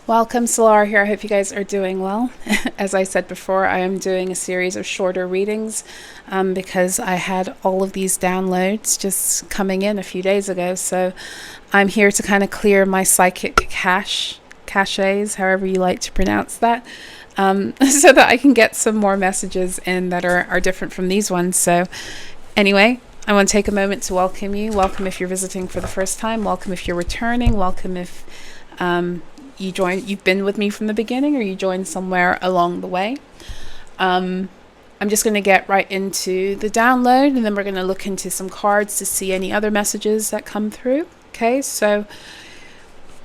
Welcome, Solar here. I hope you guys are doing well. As I said before, I am doing a series of shorter readings because I had all of these downloads just coming in a few days ago. So I'm here to kind of clear my psychic caches, however you like to pronounce that, so that I can get some more messages in that are different from these ones. So anyway, I want to take a moment to welcome you. Welcome if you're visiting for the first time. Welcome if you're returning. Welcome if you've been with me from the beginning, or you joined somewhere along the way. I'm just going to get right into the download, and then we're going to look into some cards to see any other messages that come through. Okay, so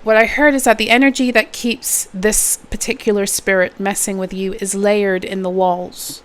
what I heard is that the energy that keeps this particular spirit messing with you is layered in the walls.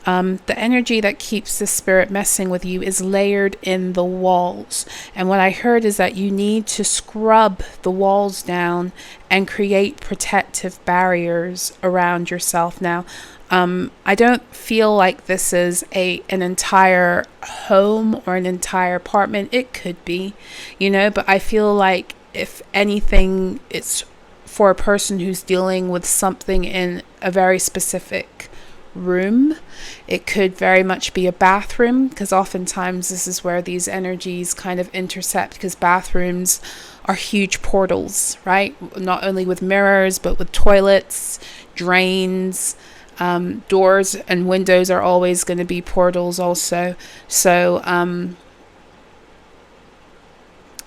The energy that keeps the spirit messing with you is layered in the walls. And what I heard is that you need to scrub the walls down and create protective barriers around yourself. Now, I don't feel like this is an entire home or an entire apartment. It could be, but I feel like if anything, it's for a person who's dealing with something in a very specific room. It could very much be a bathroom, because oftentimes this is where these energies kind of intercept, because bathrooms are huge portals, right? Not only with mirrors, but with toilets, drains, doors and windows are always going to be portals also. So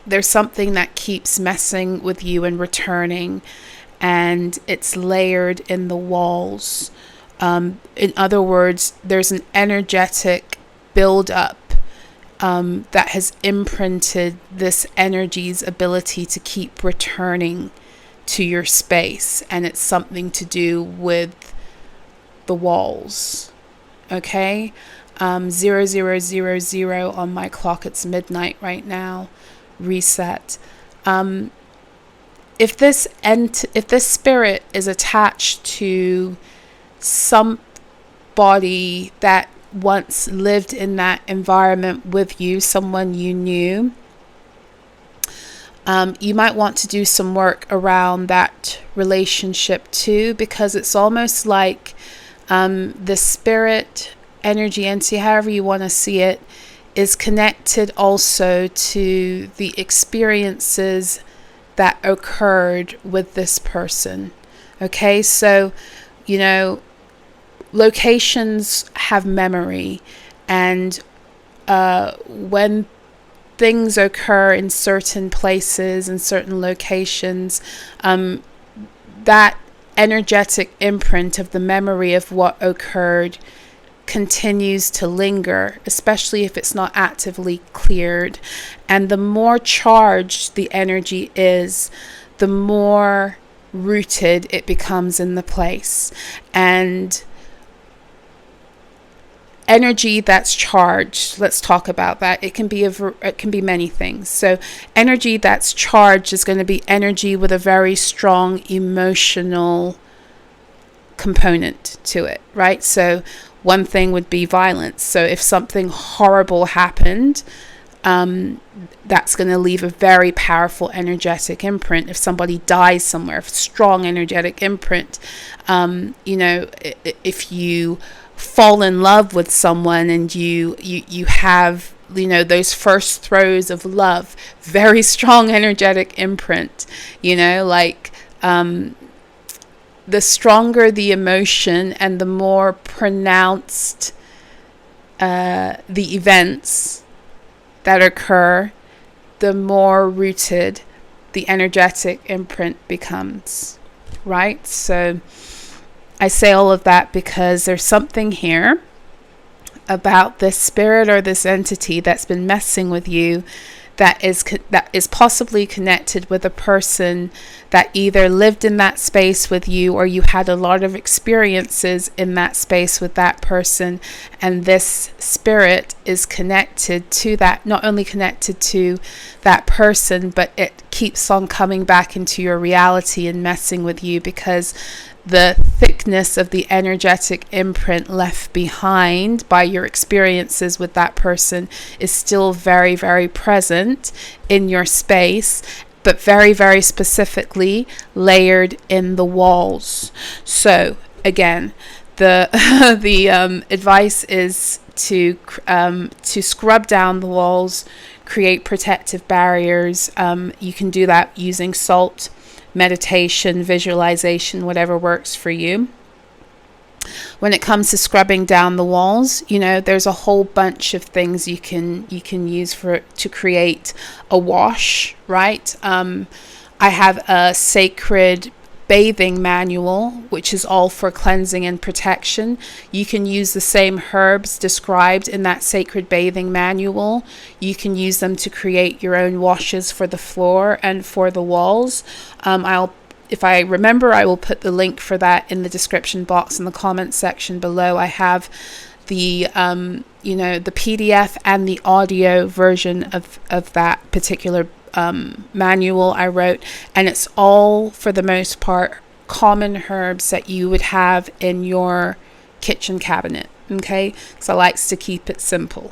there's something that keeps messing with you and returning, and it's layered in the walls. In other words, there's an energetic buildup that has imprinted this energy's ability to keep returning to your space, and it's something to do with the walls. Okay, 0000 on my clock. It's midnight right now. Reset. If this spirit is attached to somebody that once lived in that environment with you, someone you knew, you might want to do some work around that relationship too, because it's almost like the spirit, energy, entity, however you want to see it, is connected also to the experiences that occurred with this person. Okay, so locations have memory, and when things occur in certain places and certain locations, that energetic imprint of the memory of what occurred continues to linger, especially if it's not actively cleared. And the more charged the energy is, the more rooted it becomes in the place. And energy that's charged, let's talk about that. It can be many things. So energy that's charged is going to be energy with a very strong emotional component to it, right? So one thing would be violence. So if something horrible happened, that's going to leave a very powerful energetic imprint. If somebody dies somewhere, strong energetic imprint. If you fall in love with someone and you have those first throes of love, very strong energetic imprint. The stronger the emotion and the more pronounced the events that occur, the more rooted the energetic imprint becomes, right? So I say all of that because there's something here about this spirit or this entity that's been messing with you that is possibly connected with a person that either lived in that space with you, or you had a lot of experiences in that space with that person. And this spirit is connected to that, not only connected to that person, but it keeps on coming back into your reality and messing with you, because the thickness of the energetic imprint left behind by your experiences with that person is still very, very present in your space. but very, very specifically layered in the walls. So again, the the advice is to scrub down the walls, create protective barriers. You can do that using salt, meditation, visualization, whatever works for you. When it comes to scrubbing down the walls, you know, there's a whole bunch of things you can use to create a wash, right? I have a sacred bathing manual, which is all for cleansing and protection. You can use the same herbs described in that sacred bathing manual. You can use them to create your own washes for the floor and for the walls. If I remember, I will put the link for that in the description box in the comments section below. I have the the PDF and the audio version of that particular manual I wrote, and it's all, for the most part, common herbs that you would have in your kitchen cabinet. Okay, so I likes to keep it simple.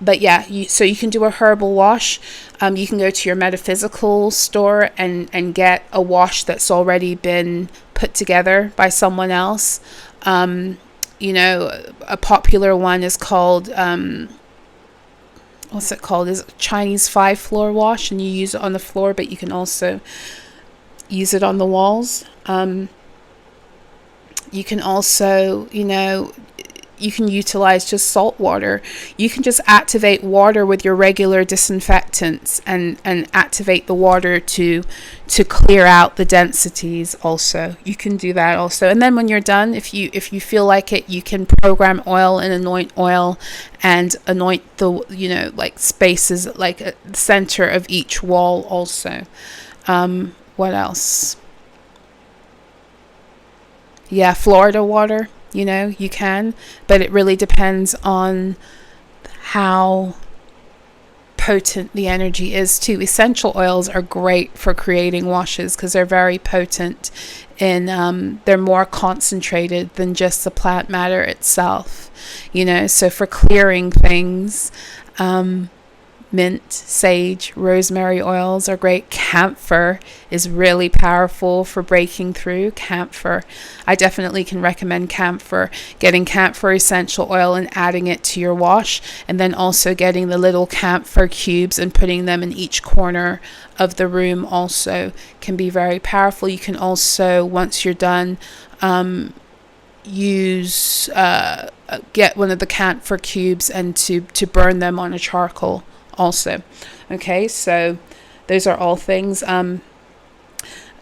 But yeah, so you can do a herbal wash. You can go to your metaphysical store and get a wash that's already been put together by someone else. You know, a popular one is called, what's it called? Is Chinese 5-floor wash, and you use it on the floor, but you can also use it on the walls. You can also, you can utilize just salt water. You can just activate water with your regular disinfectants and activate the water to clear out the densities also. You can do that also. And then when you're done, if you feel like it, you can program oil and anoint oil and anoint the, like spaces, like the center of each wall also. What else? Yeah, Florida water. You can, but it really depends on how potent the energy is too. Essential oils are great for creating washes because they're very potent and they're more concentrated than just the plant matter itself. So for clearing things, mint, sage, rosemary oils are great. Camphor is really powerful for breaking through. Camphor, I definitely can recommend camphor. Getting camphor essential oil and adding it to your wash, and then also getting the little camphor cubes and putting them in each corner of the room also can be very powerful. You can also, once you're done, use get one of the camphor cubes and to burn them on a charcoal also. Okay, so those are all things.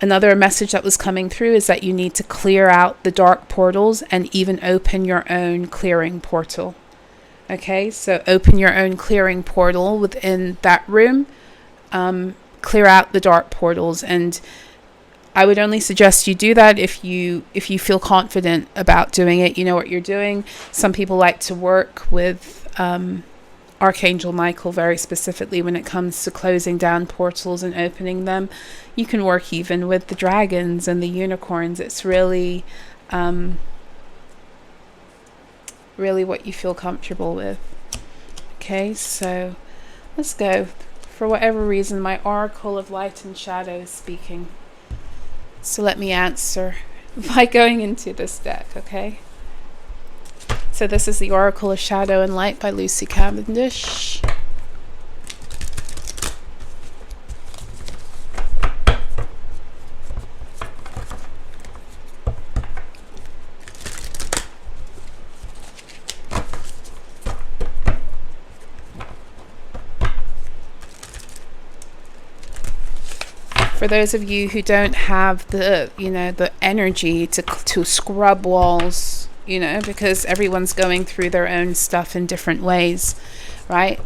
Another message that was coming through is that you need to clear out the dark portals and even open your own clearing portal. Okay, so open your own clearing portal within that room. Clear out the dark portals, and I would only suggest you do that if you feel confident about doing it. You know what you're doing. Some people like to work with Archangel Michael very specifically when it comes to closing down portals and opening them. You can work even with the dragons and the unicorns. It's really really what you feel comfortable with. Okay, so let's go. For whatever reason, my Oracle of Light and Shadow is speaking. So let me answer by going into this deck, okay? So this is the Oracle of Shadow and Light by Lucy Cavendish. For those of you who don't have the, the energy to scrub walls, because everyone's going through their own stuff in different ways, right?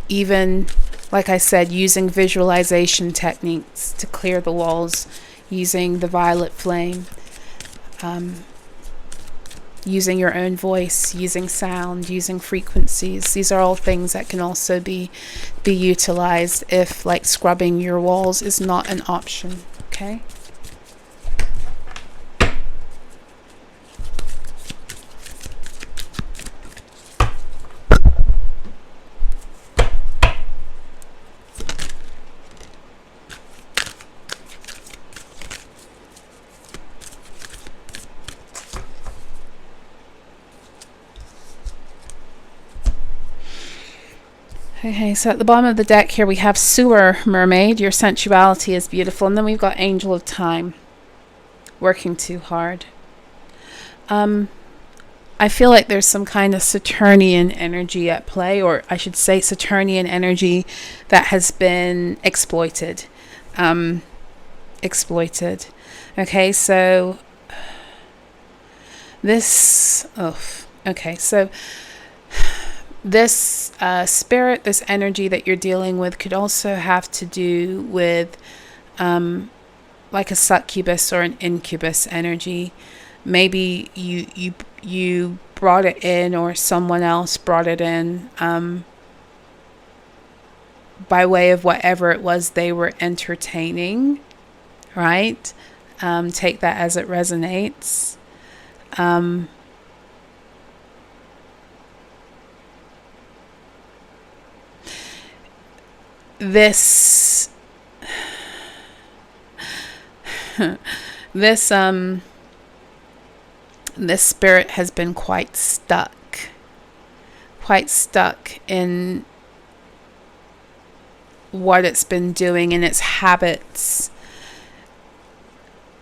Even, like I said, using visualization techniques to clear the walls, using the violet flame, using your own voice, using sound, using frequencies. These are all things that can also be utilized if, like, scrubbing your walls is not an option, okay? Okay, so at the bottom of the deck here we have Sewer Mermaid. Your sensuality is beautiful. And then we've got Angel of Time. Working too hard. I feel like there's some kind of Saturnian energy at play, or I should say Saturnian energy that has been exploited. Okay, so this, this spirit, this energy that you're dealing with could also have to do with like a succubus or an incubus energy. Maybe you brought it in, or someone else brought it in by way of whatever it was they were entertaining, right? Take that as it resonates. This spirit has been quite stuck in what it's been doing, in its habits,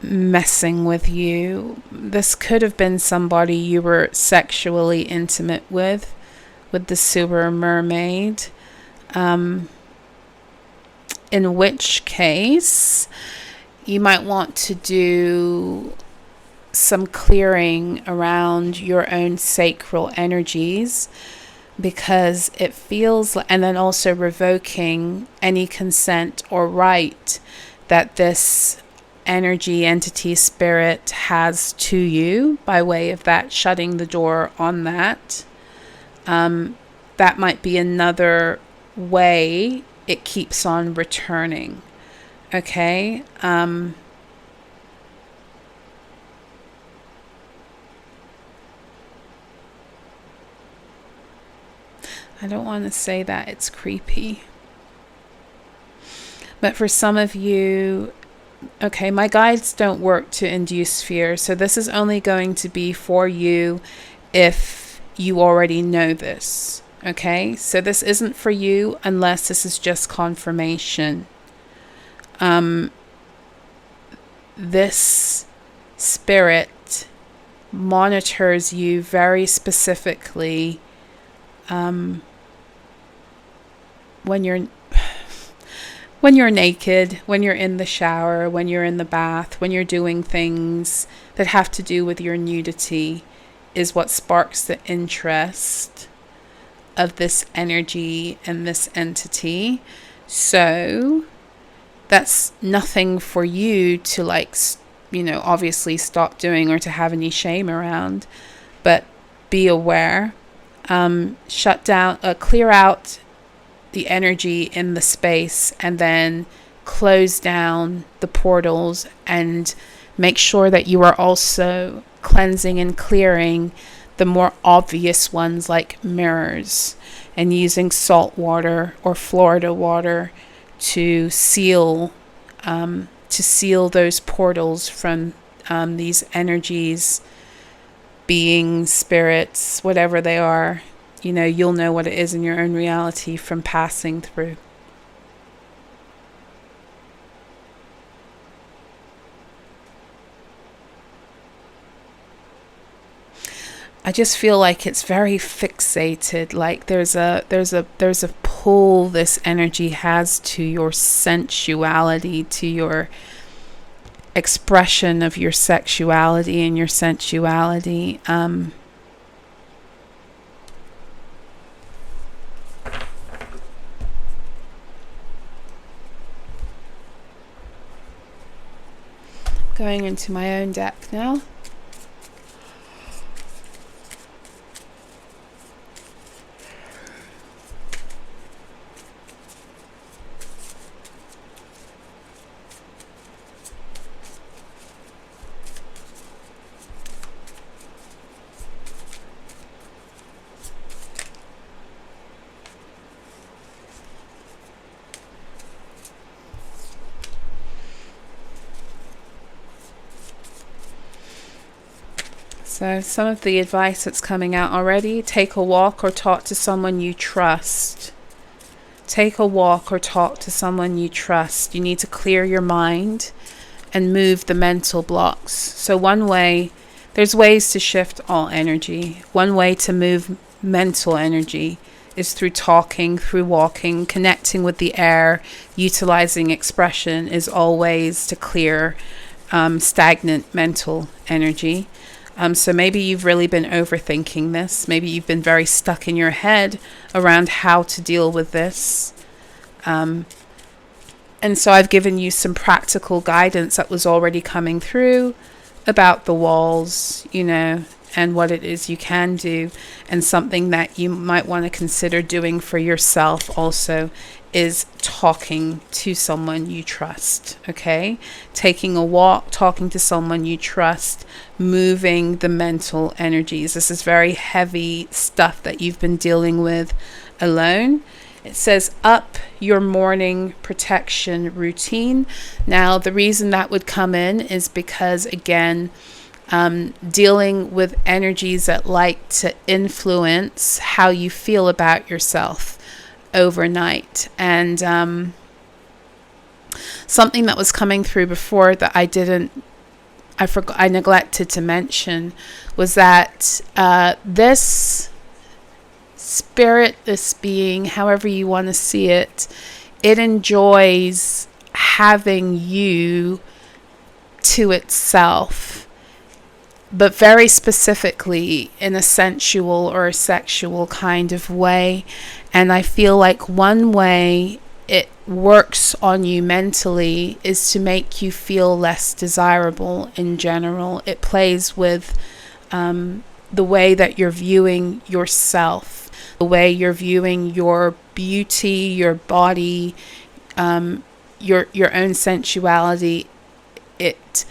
messing with you. This could have been somebody you were sexually intimate with the Sewer Mermaid, in which case you might want to do some clearing around your own sacral energies, because it feels like, and then also revoking any consent or right that this energy, entity, spirit has to you, by way of that shutting the door on that. That might be another way it keeps on returning. Okay. I don't want to say that it's creepy, but for some of you, okay, my guides don't work to induce fear, so this is only going to be for you if you already know this. Okay, so this isn't for you unless this is just confirmation. This spirit monitors you very specifically when you're naked, when you're in the shower, when you're in the bath, when you're doing things that have to do with your nudity, is what sparks the interest of this energy and this entity. So that's nothing for you to, like, obviously stop doing or to have any shame around, but be aware. Shut down, clear out the energy in the space, and then close down the portals, and make sure that you are also cleansing and clearing the more obvious ones, like mirrors, and using salt water or Florida water to seal those portals from these energies, beings, spirits, whatever they are. You'll know what it is in your own reality from passing through. I just feel like it's very fixated, like there's a pull this energy has to your sensuality, to your expression of your sexuality and your sensuality. Going into my own deck now. So some of the advice that's coming out already: take a walk or talk to someone you trust. take a walk or talk to someone you trust. You need to clear your mind and move the mental blocks. So there's ways to shift all energy. One way to move mental energy is through talking, through walking, connecting with the air, utilizing expression is all ways to clear stagnant mental energy. So maybe you've really been overthinking this. Maybe you've been very stuck in your head around how to deal with this. And so I've given you some practical guidance that was already coming through about the walls, and what it is you can do. And something that you might want to consider doing for yourself also is talking to someone you trust, okay? Taking a walk, talking to someone you trust, moving the mental energies. This is very heavy stuff that you've been dealing with alone. It says up your morning protection routine. Now, the reason that would come in is because, again, dealing with energies that like to influence how you feel about yourself overnight. And something that was coming through before that I neglected to mention was that this spirit, this being, however you want to see it, it enjoys having you to itself, but very specifically in a sensual or a sexual kind of way. And I feel like one way it works on you mentally is to make you feel less desirable in general. It plays with the way that you're viewing yourself, the way you're viewing your beauty, your body, your own sensuality. It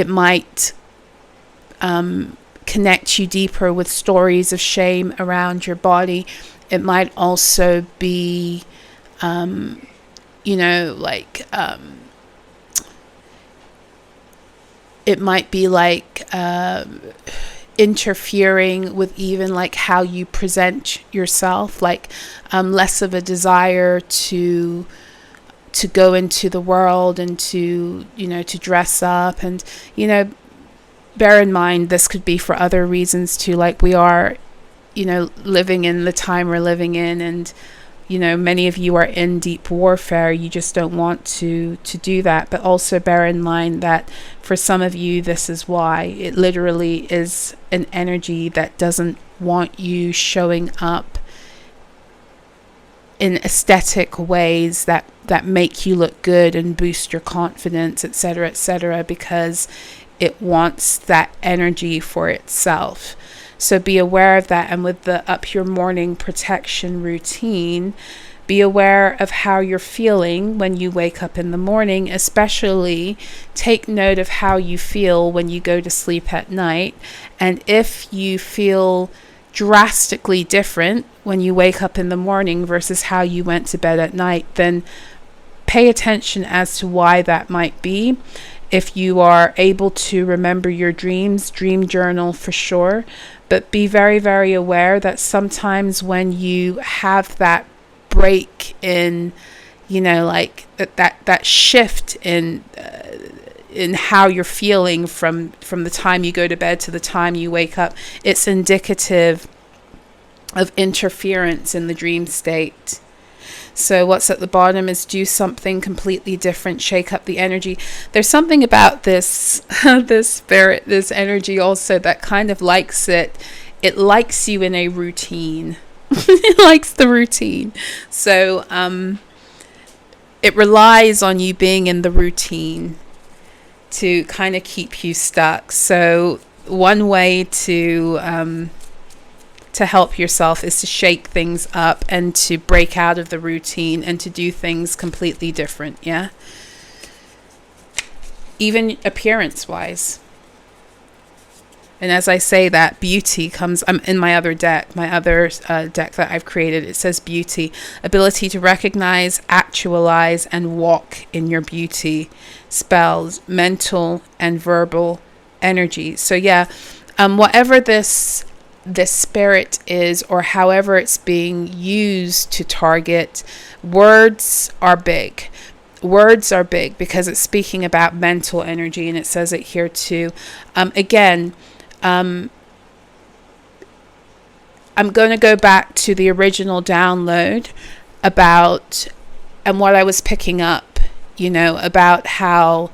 might connect you deeper with stories of shame around your body. It might also be, it might be like interfering with even like how you present yourself, like less of a desire to go into the world and to dress up. And bear in mind, this could be for other reasons too, like we are living in the time we're living in, and many of you are in deep warfare. You just don't want to do that. But also bear in mind that for some of you, this is why. It literally is an energy that doesn't want you showing up in aesthetic ways that make you look good and boost your confidence, etc., because it wants that energy for itself. So be aware of that. And with the up your morning protection routine, be aware of how you're feeling when you wake up in the morning. Especially take note of how you feel when you go to sleep at night. And if you feel drastically different when you wake up in the morning versus how you went to bed at night, then pay attention as to why that might be. If you are able to remember your dreams, dream journal for sure. But be very, very aware that sometimes when you have that break in, like that shift in how you're feeling from the time you go to bed to the time you wake up, it's indicative of interference in the dream state. So what's at the bottom is do something completely different, shake up the energy. There's something about this this spirit, this energy also that kind of likes it. It likes you in a routine. It likes the routine. So it relies on you being in the routine to kind of keep you stuck. So one way to help yourself is to shake things up and to break out of the routine and to do things completely different. Yeah. Even appearance wise. And as I say that, beauty comes in my other deck that I've created. It says beauty, ability to recognize, actualize, and walk in your beauty, spells, mental and verbal energy. So yeah, whatever this the spirit is, or however it's being used to target, words are big. Words are big because it's speaking about mental energy, and it says it here too. Again, I'm going to go back to the original download about, and what I was picking up, about how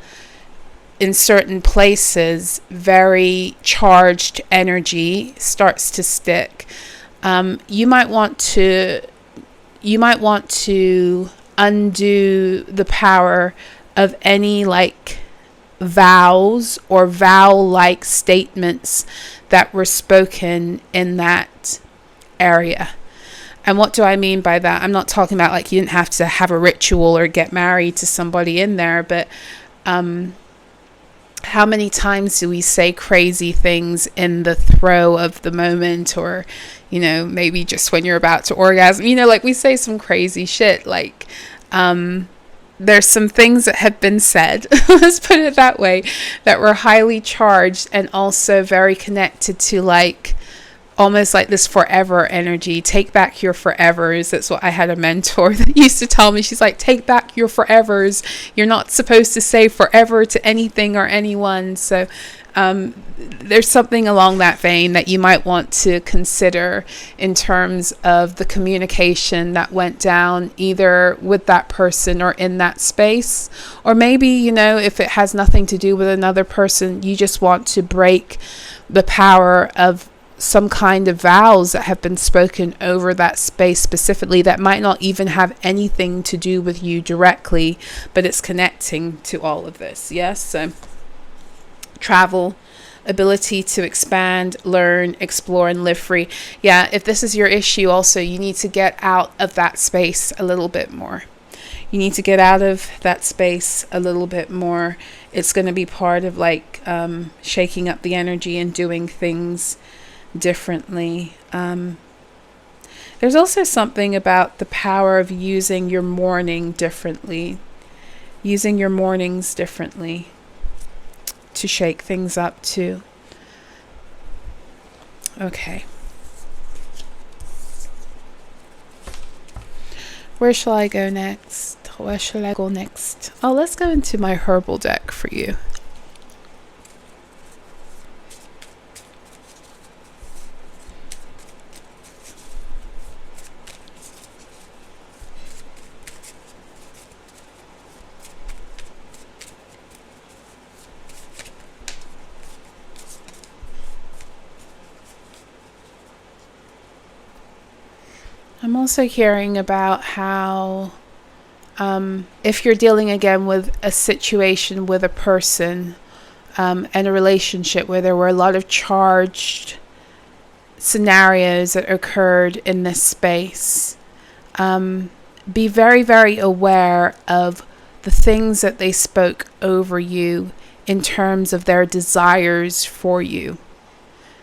in certain places, very charged energy starts to stick. You might want to undo the power of any vows or vow-like statements that were spoken in that area. And what do I mean by that? I'm not talking about you didn't have to have a ritual or get married to somebody in there, but how many times do we say crazy things in the throe of the moment, or, maybe just when you're about to orgasm, we say some crazy shit. There's some things that have been said, let's put it that way, that were highly charged and also very connected to almost this forever energy. Take back your forevers. That's what I had a mentor that used to tell me. She's like, take back your forevers. You're not supposed to say forever to anything or anyone. So there's something along that vein that you might want to consider in terms of the communication that went down either with that person or in that space. Or maybe, if it has nothing to do with another person, you just want to break the power of some kind of vows that have been spoken over that space specifically, that might not even have anything to do with you directly, but it's connecting to all of this. Yes. So travel, ability to expand, learn, explore, and live free. Yeah. If this is your issue also, you need to get out of that space a little bit more. You need to get out of that space a little bit more. It's going to be part of shaking up the energy and doing things differently. There's also something about the power of using your morning differently, using your mornings differently to shake things up too. Okay. Where shall I go next? Where shall I go next? Oh, let's go into my herbal deck for you. I'm also hearing about how if you're dealing again with a situation with a person and a relationship where there were a lot of charged scenarios that occurred in this space, be very, very aware of the things that they spoke over you in terms of their desires for you.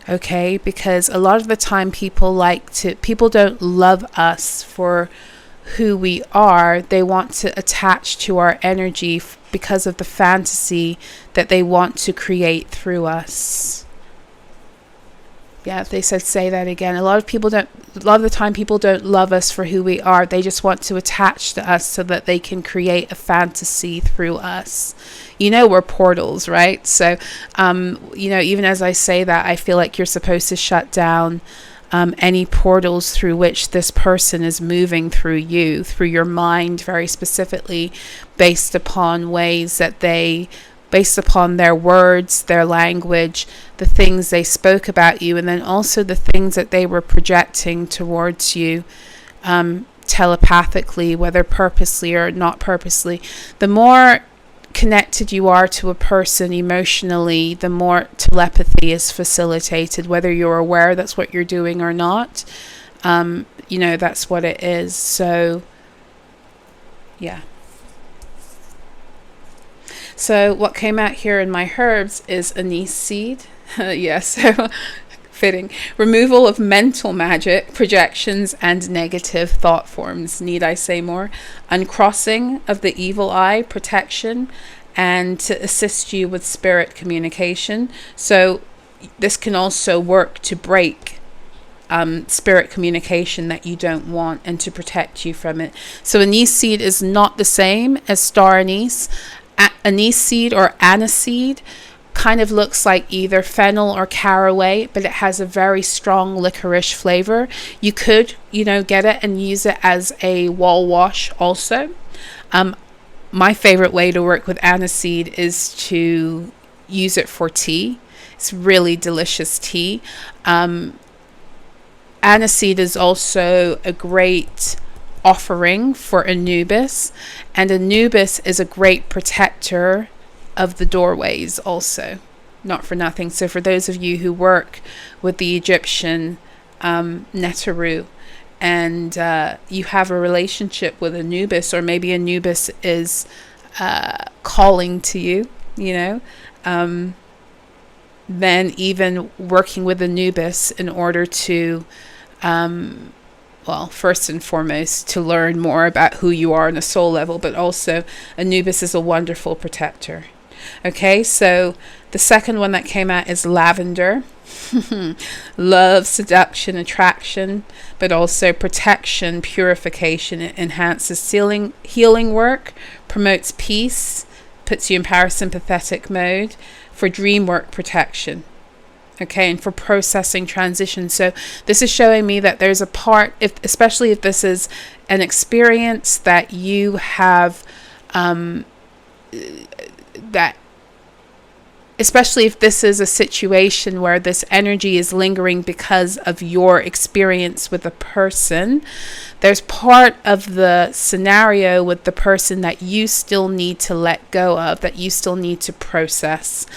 Okay, because a lot of the time people don't love us for who we are. They want to attach to our energy because of the fantasy that they want to create through us. Yeah, they said say that again. A lot of the time people don't love us for who we are. They just want to attach to us so that they can create a fantasy through us. We're portals, right? So, even as I say that, I feel like you're supposed to shut down any portals through which this person is moving through you, through your mind very specifically, based upon based upon their words, their language, the things they spoke about you, and then also the things that they were projecting towards you telepathically, whether purposely or not purposely. The more connected you are to a person emotionally, the more telepathy is facilitated, whether you're aware that's what you're doing or not. That's what it is. So, yeah. So what came out here in my herbs is anise seed. So fitting. Removal of mental magic, projections, and negative thought forms. Need I say more? Uncrossing of the evil eye, protection, and to assist you with spirit communication. So this can also work to break spirit communication that you don't want, and to protect you from it. So anise seed is not the same as star anise. Anise seed or aniseed kind of looks like either fennel or caraway, but it has a very strong licorice flavor. You could, get it and use it as a wall wash also. My favorite way to work with aniseed is to use it for tea. It's really delicious tea. Aniseed is also a great offering for Anubis, and Anubis is a great protector of the doorways also, not for nothing. So for those of you who work with the Egyptian Neteru, and you have a relationship with Anubis, or maybe Anubis is calling to you, then even working with Anubis in order to first and foremost, to learn more about who you are on a soul level, but also Anubis is a wonderful protector. Okay, so the second one that came out is lavender. Love, seduction, attraction, but also protection, purification. It enhances healing work, promotes peace, puts you in parasympathetic mode, for dream work protection. Okay, and for processing transition. So this is showing me that there's a part, especially if this is an experience that you have, especially if this is a situation where this energy is lingering because of your experience with a person, there's part of the scenario with the person that you still need to let go of, that you still need to process.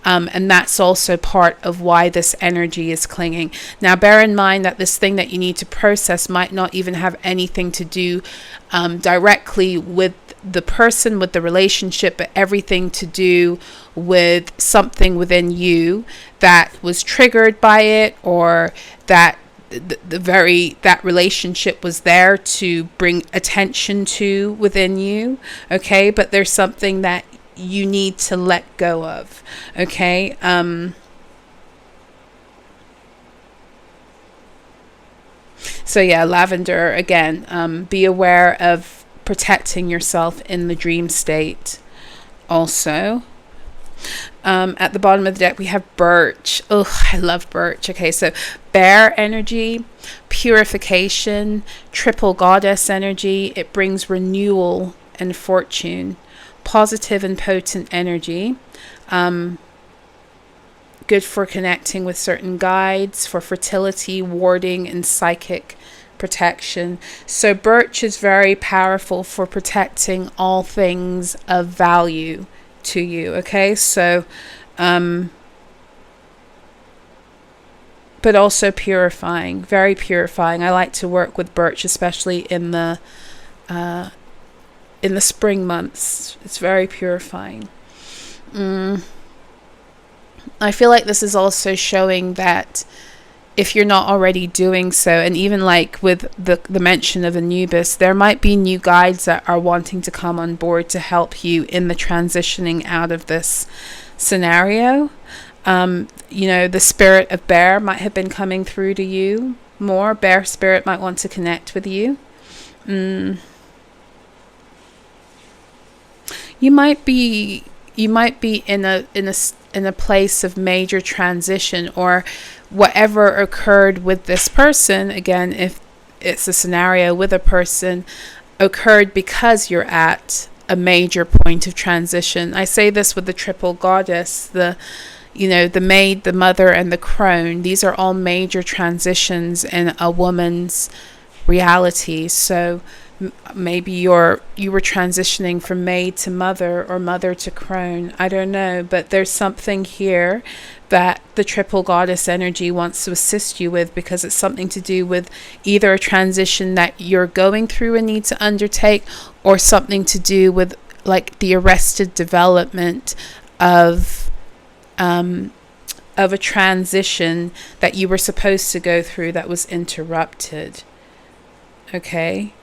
And that's also part of why this energy is clinging. Now, bear in mind that this thing that you need to process might not even have anything to do directly with the person, with the relationship, but everything to do with something within you that was triggered by it, or that that relationship was there to bring attention to within you. Okay, but there's something that you need to let go of. Okay, so yeah, lavender again. Be aware of protecting yourself in the dream state also. At the bottom of the deck we have birch. Oh, I love birch. Okay, so bear energy, purification, triple goddess energy. It brings renewal and fortune, positive and potent energy. Good for connecting with certain guides, for fertility, warding, and psychic protection. So birch is very powerful for protecting all things of value to you. Okay, so but also purifying, very purifying. I like to work with birch, especially in the spring months. It's very purifying. I feel like this is also showing that if you're not already doing so, and even like with the mention of Anubis, there might be new guides that are wanting to come on board to help you in the transitioning out of this scenario. The spirit of bear might have been coming through to you more. Bear spirit might want to connect with you. You might be in a place of major transition, or whatever occurred with this person, again, if it's a scenario with a person, occurred because you're at a major point of transition. I say this with the triple goddess, the maid, the mother, and the crone. These are all major transitions in a woman's reality. So maybe you were transitioning from maid to mother, or mother to crone. I don't know, but there's something here that the triple goddess energy wants to assist you with, because it's something to do with either a transition that you're going through and need to undertake, or something to do with like the arrested development of a transition that you were supposed to go through that was interrupted. Okay.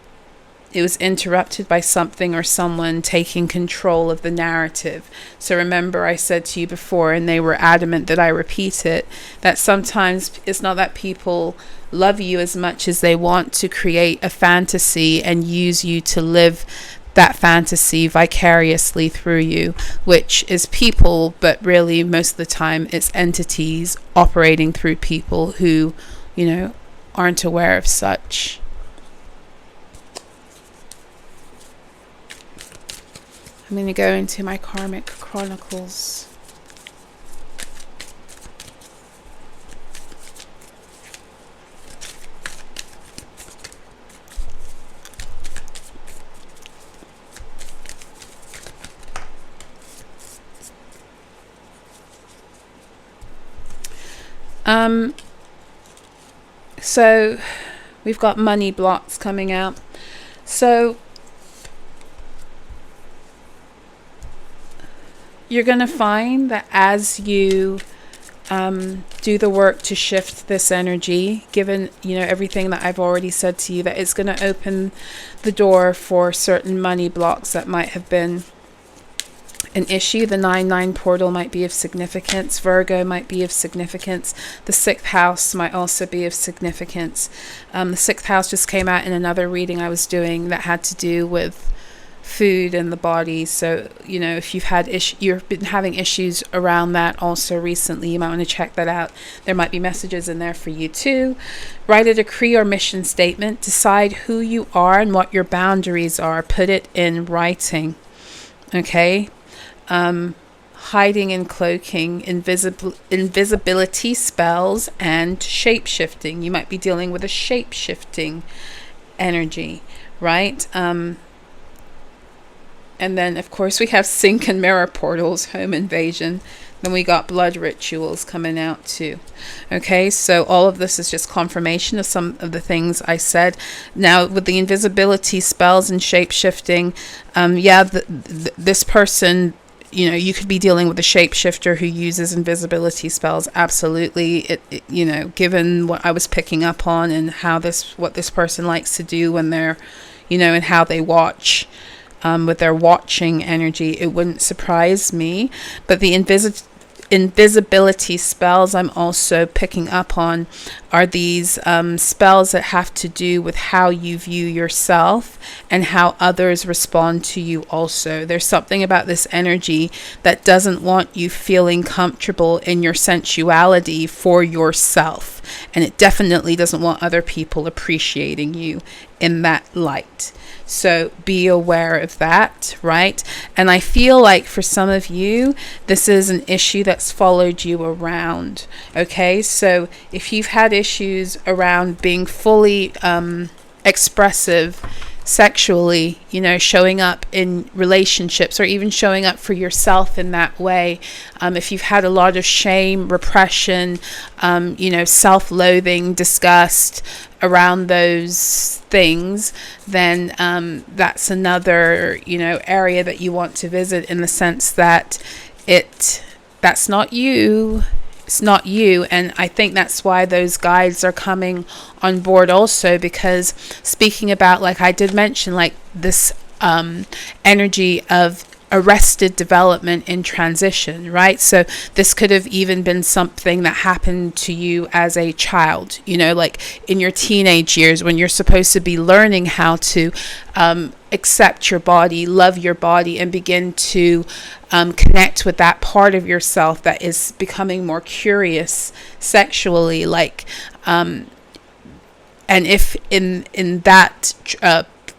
it was interrupted by something or someone taking control of the narrative. So remember, I said to you before, and they were adamant that I repeat it, that sometimes it's not that people love you as much as they want to create a fantasy and use you to live that fantasy vicariously through you, which is people, but really most of the time it's entities operating through people who, you know, aren't aware of such. I'm going to go into my karmic chronicles. So we've got money blocks coming out. So you're going to find that as you do the work to shift this energy, given, you know, everything that I've already said to you, that it's going to open the door for certain money blocks that might have been an issue. The 9-9 portal might be of significance. Virgo might be of significance. The 6th house might also be of significance. The 6th house just came out in another reading I was doing that had to do with food and the body. So, you know, if you've been having issues around that also recently, you might want to check that out. There might be messages in there for you too. Write a decree or mission statement. Decide who you are and what your boundaries are. Put it in writing. Okay. Hiding and cloaking, invisibility spells, and shape-shifting. You might be dealing with a shape-shifting energy, right? And then, of course, we have sink and mirror portals, home invasion. Then we got blood rituals coming out too. Okay, so all of this is just confirmation of some of the things I said. Now, with the invisibility spells and shape-shifting, this person, you know, you could be dealing with a shapeshifter who uses invisibility spells. Absolutely. It you know, given what I was picking up on and what this person likes to do when they're, you know, and how they watch, with their watching energy, it wouldn't surprise me. But the invisibility spells I'm also picking up on are these spells that have to do with how you view yourself and how others respond to you also. There's something about this energy that doesn't want you feeling comfortable in your sensuality for yourself, and it definitely doesn't want other people appreciating you in that light. So be aware of that, right? And I feel like for some of you, this is an issue that's followed you around. Okay, so if you've had issues around being fully expressive sexually, you know, showing up in relationships or even showing up for yourself in that way, if you've had a lot of shame, repression, you know, self-loathing, disgust around those things, then that's another, you know, area that you want to visit, in the sense that that's not you. It's not you. And I think that's why those guides are coming on board also, because speaking about, like I did mention, like this energy of arrested development in transition, right? So this could have even been something that happened to you as a child, you know, like in your teenage years, when you're supposed to be learning how to accept your body, love your body, and begin to connect with that part of yourself that is becoming more curious sexually, like and if in that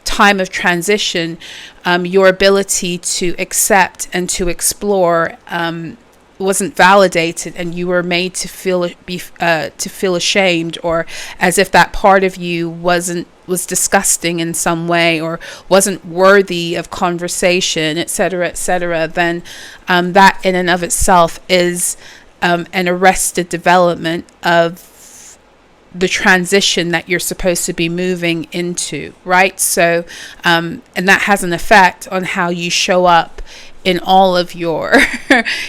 time of transition, your ability to accept and to explore wasn't validated, and you were made to feel ashamed, or as if that part of you was disgusting in some way, or wasn't worthy of conversation, etc., then that in and of itself is an arrested development of the transition that you're supposed to be moving into, right? So and that has an effect on how you show up in all of your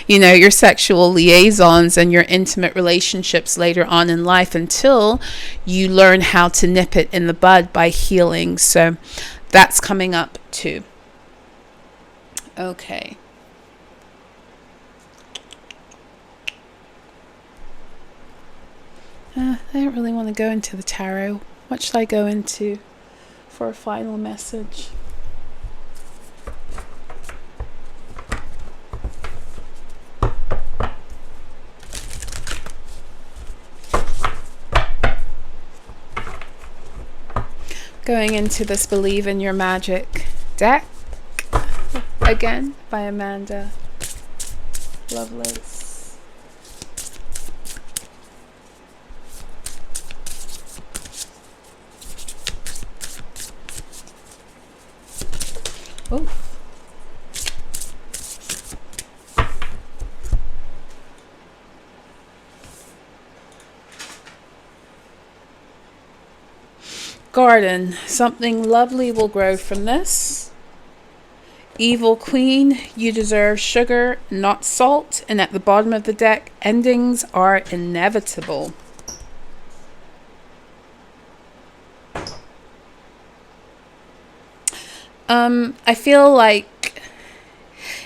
you know, your sexual liaisons and your intimate relationships later on in life, until you learn how to nip it in the bud by healing. So that's coming up too. Okay. I don't really want to go into the tarot. What should I go into for a final message? Going into this Believe in Your Magic deck again by Amanda Lovelace. Oh. Garden. Something lovely will grow from this. Evil Queen, you deserve sugar, not salt. And at the bottom of the deck, endings are inevitable. I feel like,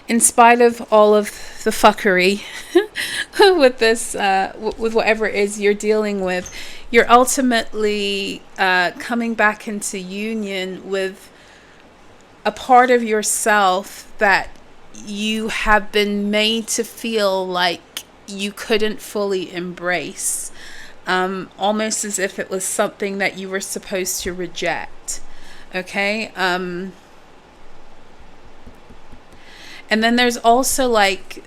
in spite of all of the fuckery with this, with whatever it is you're dealing with, you're ultimately coming back into union with a part of yourself that you have been made to feel like you couldn't fully embrace, almost as if it was something that you were supposed to reject. Okay. And then there's also like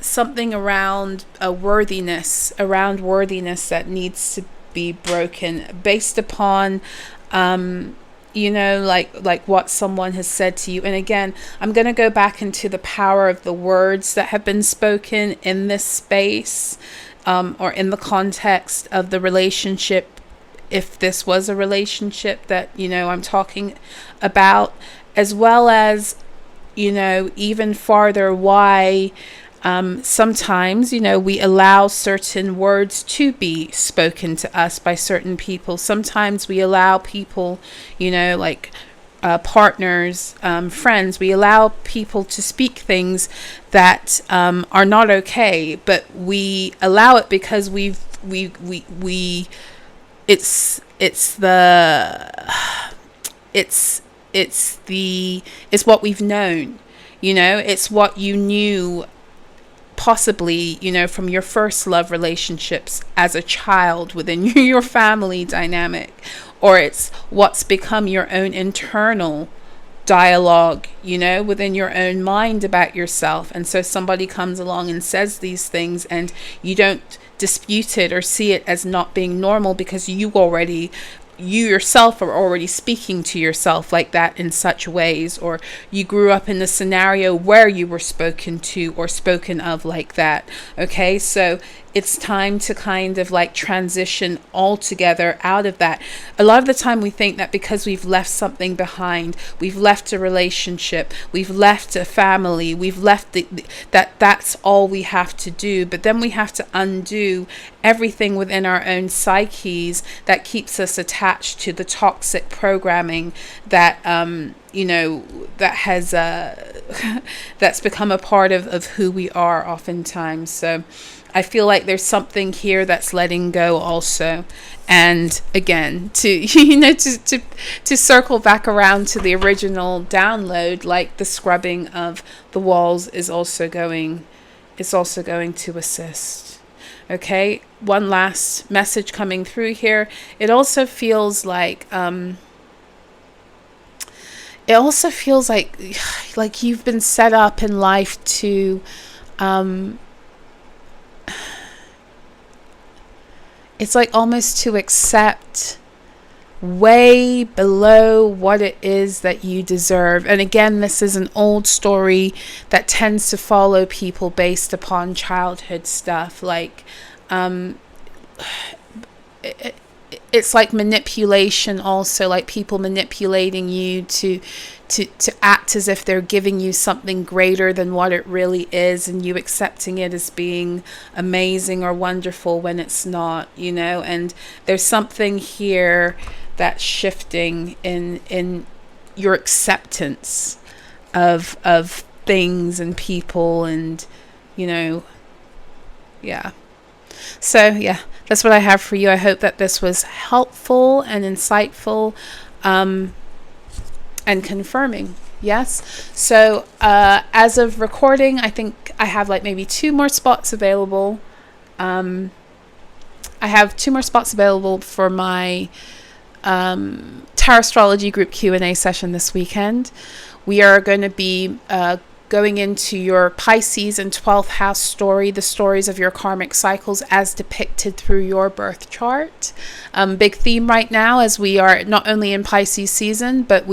something around worthiness that needs to be broken based upon, like what someone has said to you. And again, I'm going to go back into the power of the words that have been spoken in this space, or in the context of the relationship, if this was a relationship that, I'm talking about, as well as, even farther, why sometimes, we allow certain words to be spoken to us by certain people. Sometimes we allow people, like partners, friends, we allow people to speak things that are not okay, but we allow it because it's what we've known, it's what you knew, possibly, from your first love relationships as a child within your family dynamic, or it's what's become your own internal dialogue, within your own mind about yourself. And so somebody comes along and says these things, and you don't dispute it or see it as not being normal because you yourself are already speaking to yourself like that in such ways, or you grew up in a scenario where you were spoken to or spoken of like that. Okay, so it's time to kind of like transition altogether out of that. A lot of the time we think that because we've left something behind, we've left a relationship, we've left a family, we've left that's all we have to do. But then we have to undo everything within our own psyches that keeps us attached to the toxic programming that that has that's become a part of who we are oftentimes. So I feel like there's something here that's letting go also. And again, to to circle back around to the original download, like the scrubbing of the walls is also going to assist. Okay, one last message coming through here. It also feels like like you've been set up in life to it's like almost to accept way below what it is that you deserve. And again, this is an old story that tends to follow people based upon childhood stuff. Like it's like manipulation also, like people manipulating you to act as if they're giving you something greater than what it really is, and you accepting it as being amazing or wonderful when it's not, and there's something here that's shifting in your acceptance of things and people, and so yeah, that's what I have for you. I hope that this was helpful and insightful, and confirming. Yes. So as of recording, I think I have like maybe 2 more spots available. I have 2 more spots available for my Tarotstrology group Q&A session this weekend. We are going to be going into your Pisces and 12th house story, the stories of your karmic cycles as depicted through your birth chart. Big theme right now, as we are not only in Pisces season, but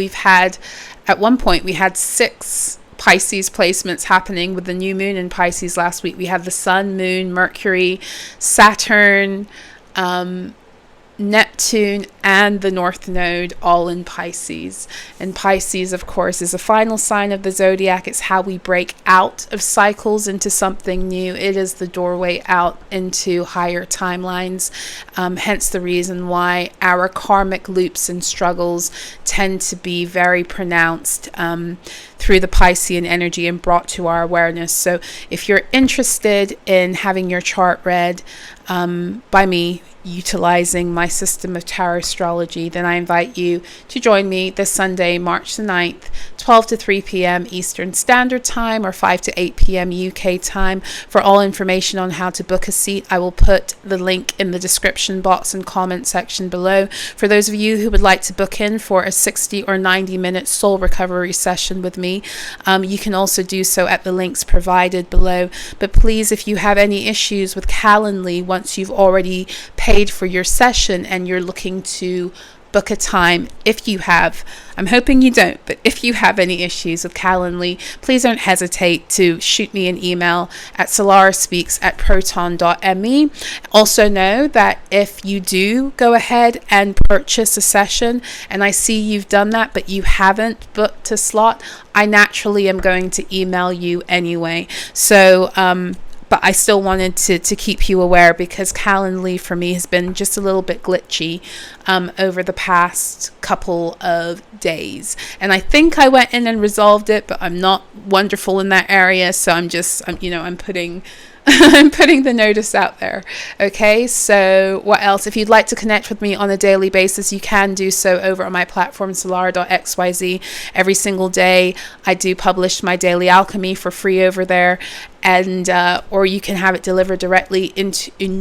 at one point we had 6 Pisces placements happening with the new moon in Pisces last week. We had the Sun, Moon, Mercury, Saturn, Neptune, and the North Node all in Pisces. And Pisces, of course, is the final sign of the zodiac. It's how we break out of cycles into something new. It is the doorway out into higher timelines. Hence the reason why our karmic loops and struggles tend to be very pronounced through the Piscean energy and brought to our awareness. So if you're interested in having your chart read by me, utilizing my system of tarot astrology, then I invite you to join me this Sunday, March the 9th, 12 to 3 p.m. Eastern Standard Time or 5 to 8 p.m. UK time. For all information on how to book a seat, I will put the link in the description box and comment section below. For those of you who would like to book in for a 60 or 90 minute soul recovery session with me, you can also do so at the links provided below. But please, if you have any issues with Calendly, once you've already paid for your session and you're looking to book a time, if you have, I'm hoping you don't, but if you have any issues with Calendly, please don't hesitate to shoot me an email at solaraspeaks@proton.me. Also know that if you do go ahead and purchase a session and I see you've done that but you haven't booked a slot, I naturally am going to email you anyway. So but I still wanted to keep you aware, because Calendly for me has been just a little bit glitchy over the past couple of days. And I think I went in and resolved it, but I'm not wonderful in that area. So I'm putting I'm putting the notice out there. Okay, so what else? If you'd like to connect with me on a daily basis, you can do so over on my platform, solara.xyz. Every single day, I do publish my daily alchemy for free over there. And or you can have it delivered directly in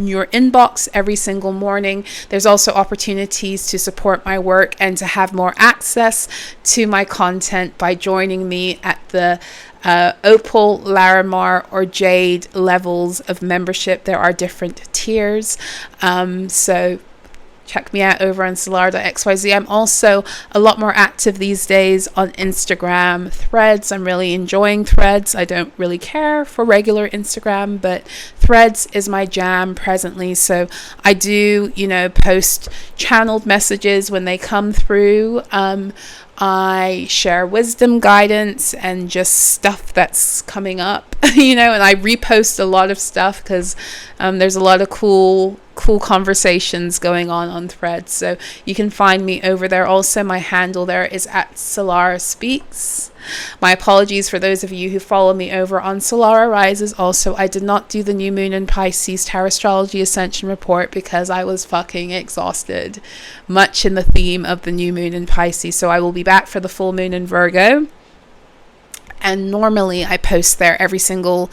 your inbox every single morning. There's also opportunities to support my work and to have more access to my content by joining me at the Opal, Larimar, or Jade levels of membership. There are different tiers. So check me out over on solara.xyz. I'm also a lot more active these days on Instagram, Threads. I'm really enjoying Threads. I don't really care for regular Instagram, but Threads is my jam presently. So I do, post channeled messages when they come through. I share wisdom, guidance, and just stuff that's coming up, and I repost a lot of stuff because there's a lot of cool conversations going on Threads. So you can find me over there. Also, my handle there is at SOLARAH'S. My apologies for those of you who follow me over on SOLARAH'S. Also, I did not do the new moon in Pisces Tarotstrology Ascension report because I was fucking exhausted, much in the theme of the new moon in Pisces. So I will be back for the full moon in Virgo. And normally I post there every 2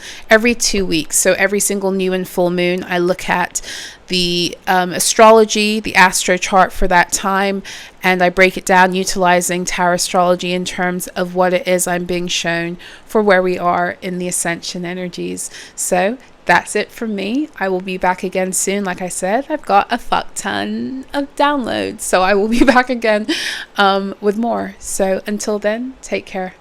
weeks. So every single new and full moon, I look at the astrology, the astro chart for that time, and I break it down utilizing tarot astrology in terms of what it is I'm being shown for where we are in the ascension energies. So that's it from me. I will be back again soon. Like I said, I've got a fuck ton of downloads, so I will be back again with more. So until then, take care.